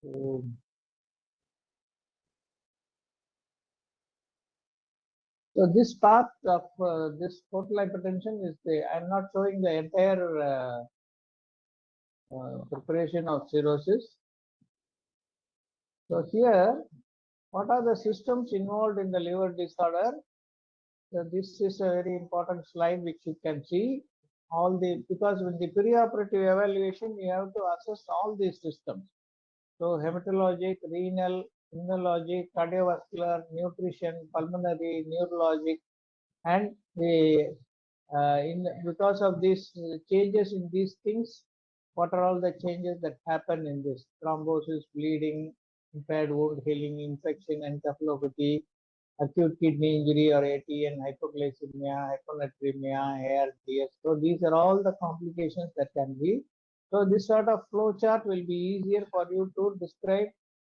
So, this part of this portal hypertension is I'm not showing the entire preparation of cirrhosis. So here, what are the systems involved in the liver disorder? So this is a very important slide which you can see because with the preoperative evaluation you have to assess all these systems. So hematologic, renal, immunologic, cardiovascular, nutrition, pulmonary, neurologic, and because of these changes in these things, what are all the changes that happen in this? Thrombosis, bleeding, impaired wound healing, infection, encephalopathy, acute kidney injury or ATN, hypoglycemia, hyponatremia, ARDS. So these are all the complications that can be. So this sort of flow chart will be easier for you to describe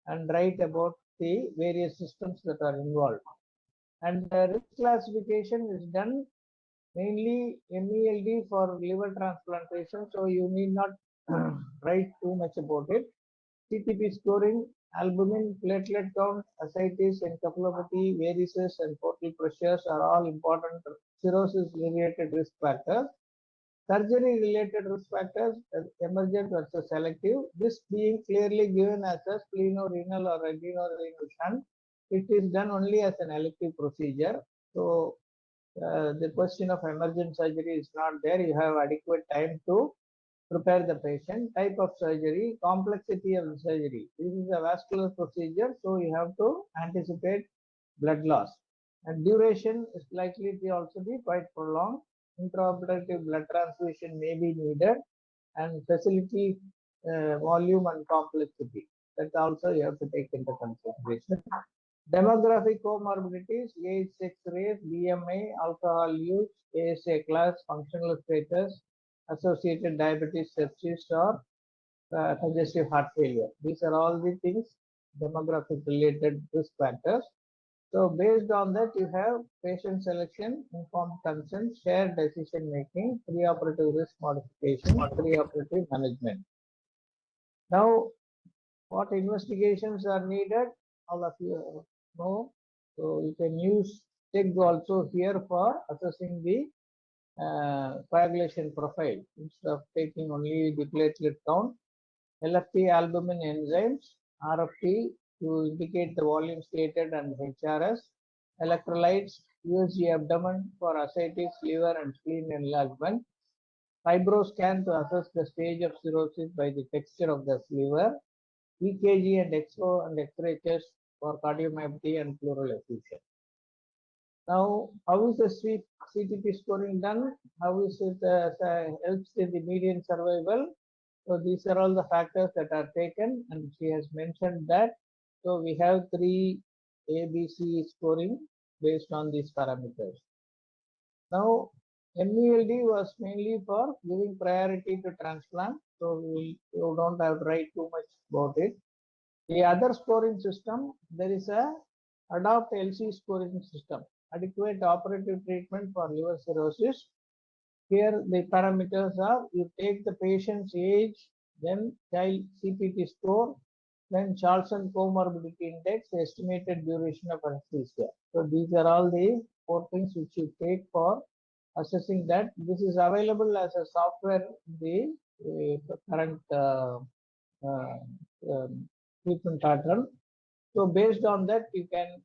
and write about the various systems that are involved. And the risk classification is done mainly MELD for liver transplantation. So you need not write too much about it. CTP scoring, albumin, platelet count, ascites, encephalopathy, varices, and portal pressures are all important cirrhosis-related risk factors. Surgery-related risk factors, emergent versus selective. This being clearly given as a splenorenal or adrenorenal shunt, it is done only as an elective procedure. So the question of emergent surgery is not there. You have adequate time to prepare the patient. Type of surgery, complexity of the surgery. This is a vascular procedure, so you have to anticipate blood loss. And duration is likely to also be quite prolonged. Intraoperative blood transfusion may be needed, and facility volume and complexity. That also you have to take into consideration. Demographic comorbidities, age, sex, race, BMI, alcohol use, ASA class, functional status, associated diabetes, sepsis, or congestive heart failure. These are all the things, demographic related risk factors. So based on that, you have patient selection, informed consent, shared decision making, preoperative risk modification, preoperative management. Now, what investigations are needed? All of you know. So you can use TEG also here for assessing the coagulation profile instead of taking only the platelet count. LFT albumin enzymes, RFT to indicate the volume stated and HRS, electrolytes, USG abdomen for ascites, liver and spleen enlargement, fibroscan to assess the stage of cirrhosis by the texture of the liver, EKG and XO and X-ray test for cardiomyopathy and pleural effusion. Now, how is the CTP scoring done? How is it helps in the median survival? So these are all the factors that are taken, and she has mentioned that. So we have 3 ABC scoring based on these parameters. Now, MELD was mainly for giving priority to transplant, so you don't have to write too much about it. The other scoring system, there is a adopt LC scoring system, adequate operative treatment for liver cirrhosis. Here the parameters are, you take the patient's age, then child CPT score, then Charlson comorbidity index, estimated duration of anesthesia. So these are all the 4 things which you take for assessing that. This is available as a software in the current treatment pattern. So based on that, you can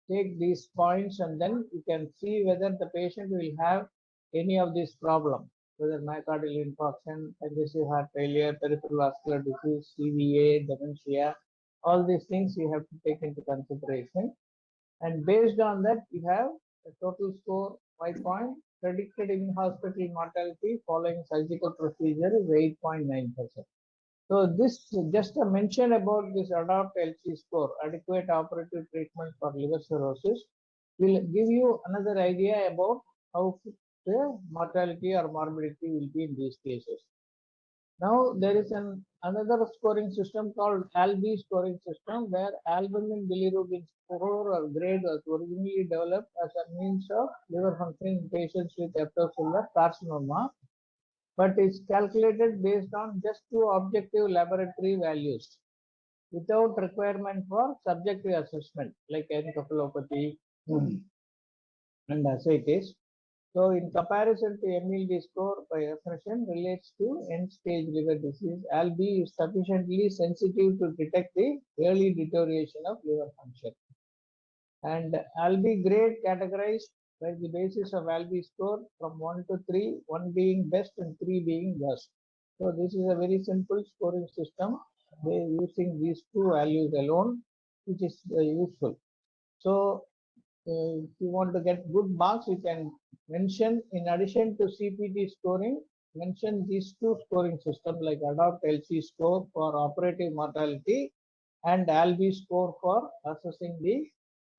take these points and then you can see whether the patient will have any of these problems, whether myocardial infarction, congestive heart failure, peripheral vascular disease, CVA, dementia, all these things you have to take into consideration. And based on that, you have a total score 5 point. Predicted in-hospital mortality following surgical procedure is 8.9%. So this just a mention about this ADOPT LC score, adequate operative treatment for liver cirrhosis, will give you another idea about how the mortality or morbidity will be in these cases. Now there is another scoring system called ALB scoring system, where albumin bilirubin score or grade was originally developed as a means of liver function in patients with hepatocellular carcinoma. but it's calculated based on just two objective laboratory values without requirement for subjective assessment like encephalopathy and ascites. So in comparison to MELD score by definition relates to end-stage liver disease, ALB is sufficiently sensitive to detect the early deterioration of liver function. And ALB grade categorized by the basis of ALB score from 1 to 3, 1 being best and 3 being worst. So this is a very simple scoring system using these two values alone, which is useful. So if you want to get good marks, you can mention, in addition to CPT scoring, mention these two scoring systems like ADOPT LC score for operative mortality and ALB score for assessing the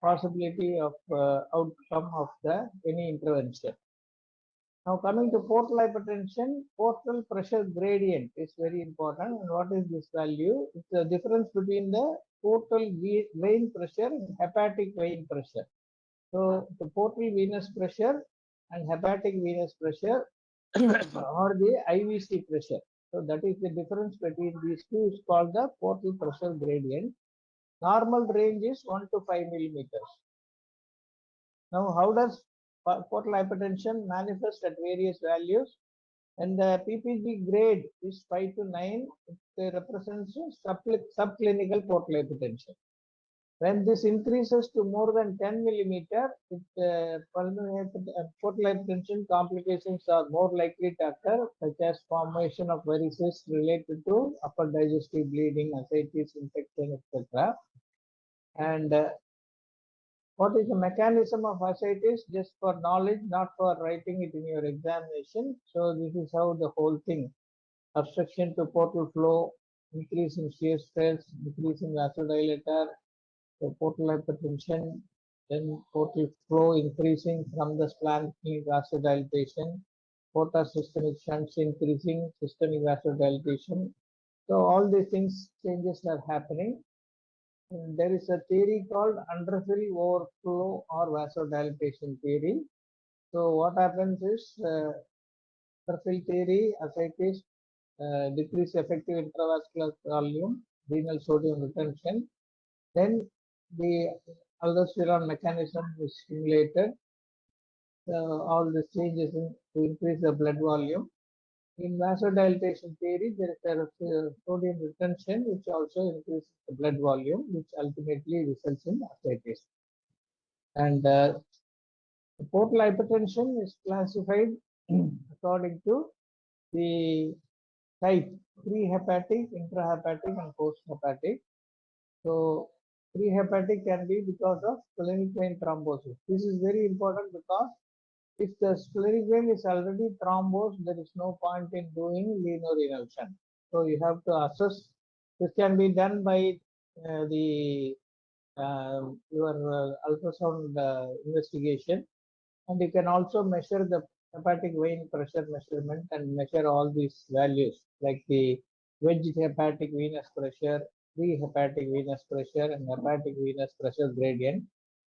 possibility of outcome of any intervention. Now coming to portal hypertension, portal pressure gradient is very important. And what is this value? It's the difference between the portal vein pressure and hepatic vein pressure. So the portal venous pressure and hepatic venous pressure or the IVC pressure. So that is the difference between these two is called the portal pressure gradient. Normal range is 1 to 5 millimeters. Now how does portal hypertension manifest at various values? When the PPG grade is 5 to 9, it represents subclinical portal hypertension. When this increases to more than 10 millimeter, portal hypertension complications are more likely to occur, such as formation of varices related to upper digestive bleeding, ascites, infection, etc. And what is the mechanism of ascites? Just for knowledge, not for writing it in your examination. So this is how the whole thing: obstruction to portal flow, increase in shear stress, decrease in vasodilator, so portal hypertension, then portal flow increasing from the splanchnic vasodilatation, portal systemic shunts increasing, systemic vasodilatation. So all these things, changes are happening. And there is a theory called underfill overflow or vasodilatation theory. So what happens is underfill theory, ascites, decrease effective intravascular volume, renal sodium retention. Then the aldosterone mechanism is stimulated. All the changes to increase the blood volume. In vasodilatation theory, there is a sodium retention, which also increases the blood volume, which ultimately results in ascites. And portal hypertension is classified according to the type: pre-hepatic, intrahepatic, and post-hepatic. So pre-hepatic can be because of splenic vein thrombosis. This is very important because if the splenic vein is already thrombosed, there is no point in doing lienorenal shunt. So you have to assess. This can be done by your ultrasound investigation, and you can also measure the hepatic vein pressure measurement and measure all these values like the wedged hepatic venous pressure, pre-hepatic venous pressure, and hepatic venous pressure gradient.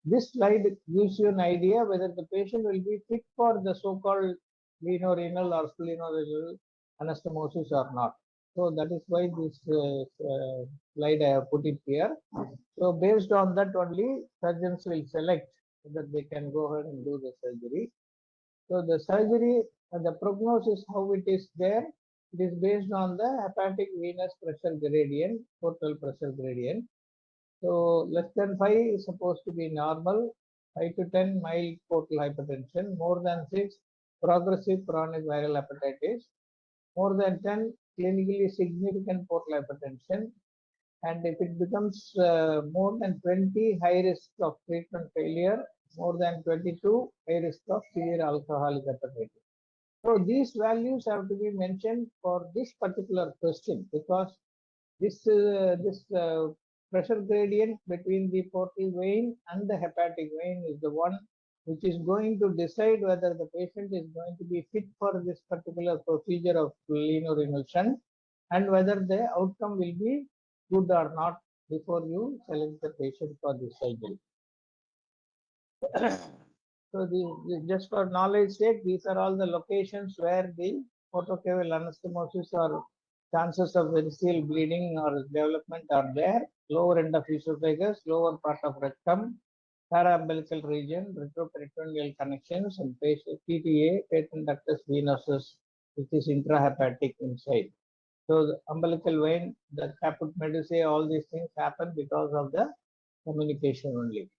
This slide gives you an idea whether the patient will be fit for the so-called lienorenal or splenorenal anastomosis or not. So that is why this slide I have put it here. So based on that only, surgeons will select whether they can go ahead and do the surgery. So the surgery and the prognosis, how it is there, it is based on the hepatic venous pressure gradient, portal pressure gradient. So less than 5 is supposed to be normal, 5 to 10 mild portal hypertension, more than 6 progressive chronic viral hepatitis, more than 10 clinically significant portal hypertension, and if it becomes more than 20, high risk of treatment failure, more than 22, high risk of severe alcoholic hepatitis. So these values have to be mentioned for this particular question because this pressure gradient between the portal vein and the hepatic vein is the one which is going to decide whether the patient is going to be fit for this particular procedure of lienorenal shunt and whether the outcome will be good or not before you select the patient for the surgery. So just for knowledge sake, these are all the locations where the photocaval anastomosis or chances of variceal bleeding or development are there. Lower end of esophagus, lower part of rectum, paraumbilical region, retroperitoneal connections, and PTA, patent ductus venosus, which is intrahepatic inside. So the umbilical vein, the caput medusae, all these things happen because of the communication only.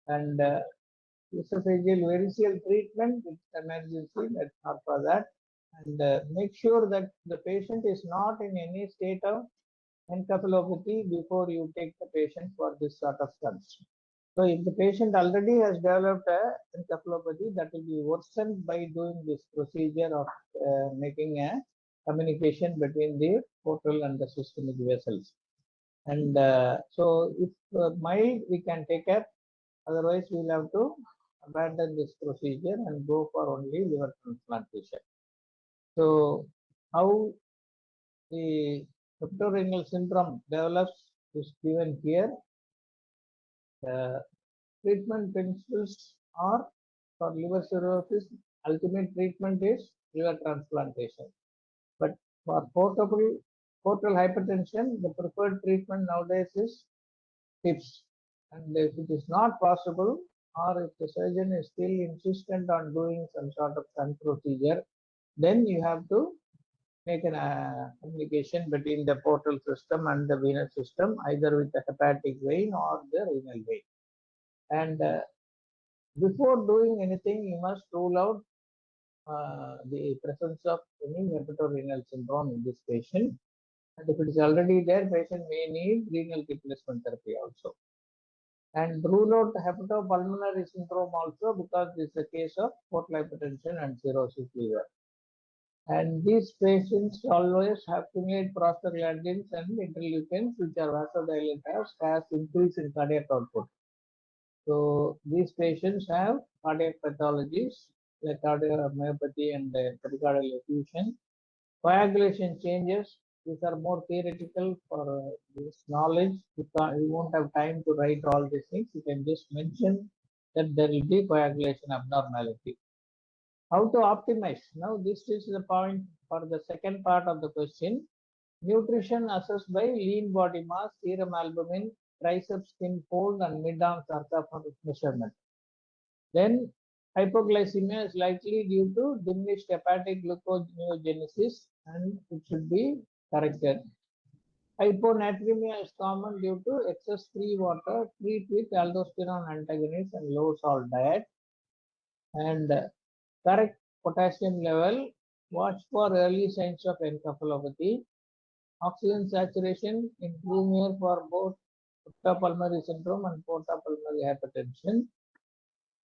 And esophageal variceal treatment with emergency, that's not for that. And make sure that the patient is not in any state of encephalopathy before you take the patient for this sort of stunts. So if the patient already has developed a encephalopathy, that will be worsened by doing this procedure of making a communication between the portal and the systemic vessels. And so if mild, we can take care. Otherwise, we will have to abandon this procedure and go for only liver transplantation. So how the hepatorenal syndrome develops is given here. The treatment principles are for liver cirrhosis, ultimate treatment is liver transplantation. But for portal hypertension, the preferred treatment nowadays is TIPS. And if it is not possible, or if the surgeon is still insistent on doing some sort of shunt procedure, then you have to make a communication between the portal system and the venous system, either with the hepatic vein or the renal vein. And before doing anything, you must rule out the presence of any hepatorenal syndrome in this patient. And if it is already there, patient may need renal replacement therapy also. And rule out hepatopulmonary syndrome also, because this is a case of portal hypertension and cirrhosis liver. And these patients always have to make prostaglandins and interleukins, which are vasodilators, has increase in cardiac output. So these patients have cardiac pathologies like cardiomyopathy and pericardial effusion. Coagulation changes, these are more theoretical for this knowledge. You won't have time to write all these things. You can just mention that there will be coagulation abnormality. How to optimize? Now this is the point for the second part of the question. Nutrition assessed by lean body mass, serum albumin, triceps skin fold, and mid-arm sarcophagus measurement. Then hypoglycemia is likely due to diminished hepatic gluconeogenesis, and it should be corrected. Hyponatremia is common due to excess free water. Treat with aldosterone antagonist and low salt diet. And correct potassium level. Watch for early signs of encephalopathy. Oxygen saturation improve here for both portopulmonary syndrome and portopulmonary hypertension.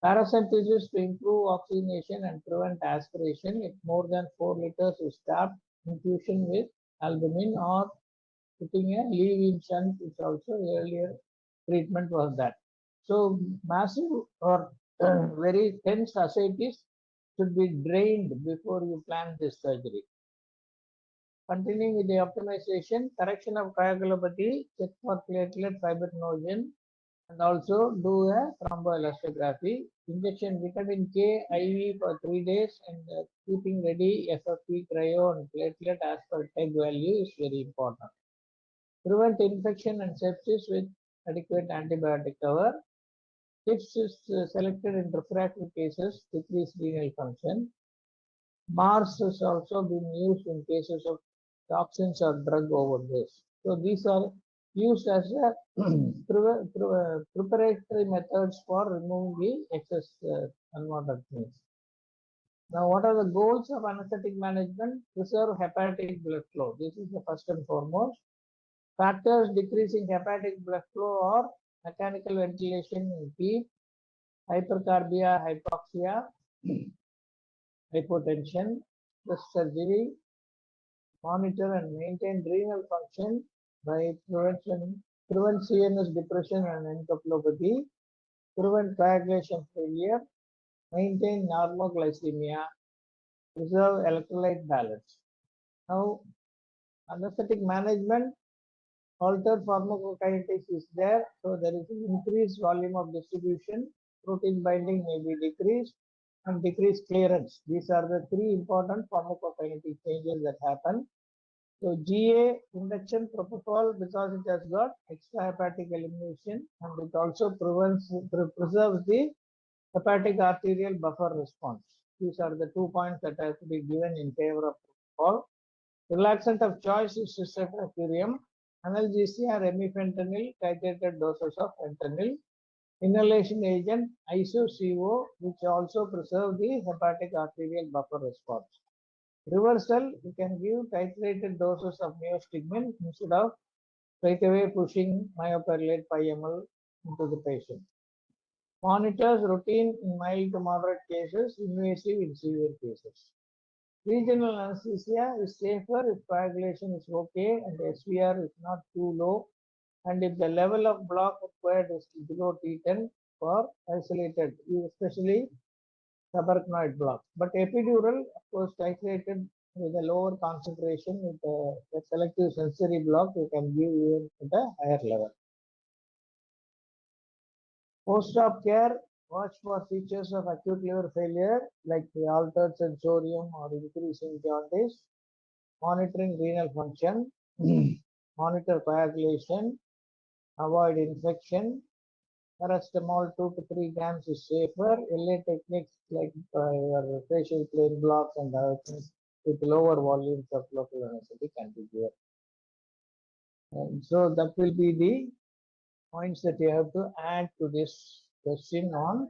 Paracentesis to improve oxygenation and prevent aspiration. If more than 4 liters is stopped, infusion with albumin or putting a leave-in shunt, which also earlier treatment was that. So massive or very tense ascites should be drained before you plan this surgery. Continuing with the optimization, correction of coagulopathy, check for platelet fibrinogen, and also do a thromboelastography. Injection vitamin K IV for 3 days, and keeping ready FFP, cryo, and platelet as per TEG value is very important. Prevent infection and sepsis with adequate antibiotic cover. TIPS is selected in refractory cases, decreased renal function. Mars has also been used in cases of toxins or drug overdose. So these are used as a preparatory methods for removing the excess unwanted things. Now, what are the goals of anesthetic management? Preserve hepatic blood flow. This is the first and foremost. Factors decreasing hepatic blood flow are mechanical ventilation in PEEP, hypercarbia, hypoxia, hypotension, stress surgery, monitor and maintain renal function by prevent CNS depression and encephalopathy, prevent coagulation failure, maintain normoglycemia, preserve electrolyte balance. Now, anesthetic management, altered pharmacokinetics is there, so there is an increased volume of distribution, protein binding may be decreased, and decreased clearance. These are the three important pharmacokinetic changes that happen. So GA induction propofol, because it has got extrahepatic elimination and it also preserves the hepatic arterial buffer response. These are the 2 points that have to be given in favor of propofol. Relaxant of choice is cisatracurium. Analgesia, remifentanil, titrated doses of fentanyl. Inhalation agent isoCO, which also preserve the hepatic arterial buffer response. Reversal, you can give titrated doses of neostigmine instead of straight away pushing myopyrrolate 5 ml into the patient. Monitors routine in mild to moderate cases, invasive in severe cases. Regional anesthesia is safer if coagulation is okay and SVR is not too low, and if the level of block required is below T10 for isolated, especially subarachnoid block. But epidural, of course, titrated with a lower concentration with a selective sensory block, you can give even at a higher level. Post-op care, watch for features of acute liver failure like the altered sensorium or increasing jaundice, monitoring renal function, monitor coagulation, avoid infection. Paracetamol 2 to 3 grams is safer. LA techniques like your facial plane blocks and other things with lower volumes of local anesthetic can be given. And so that will be the points that you have to add to this question on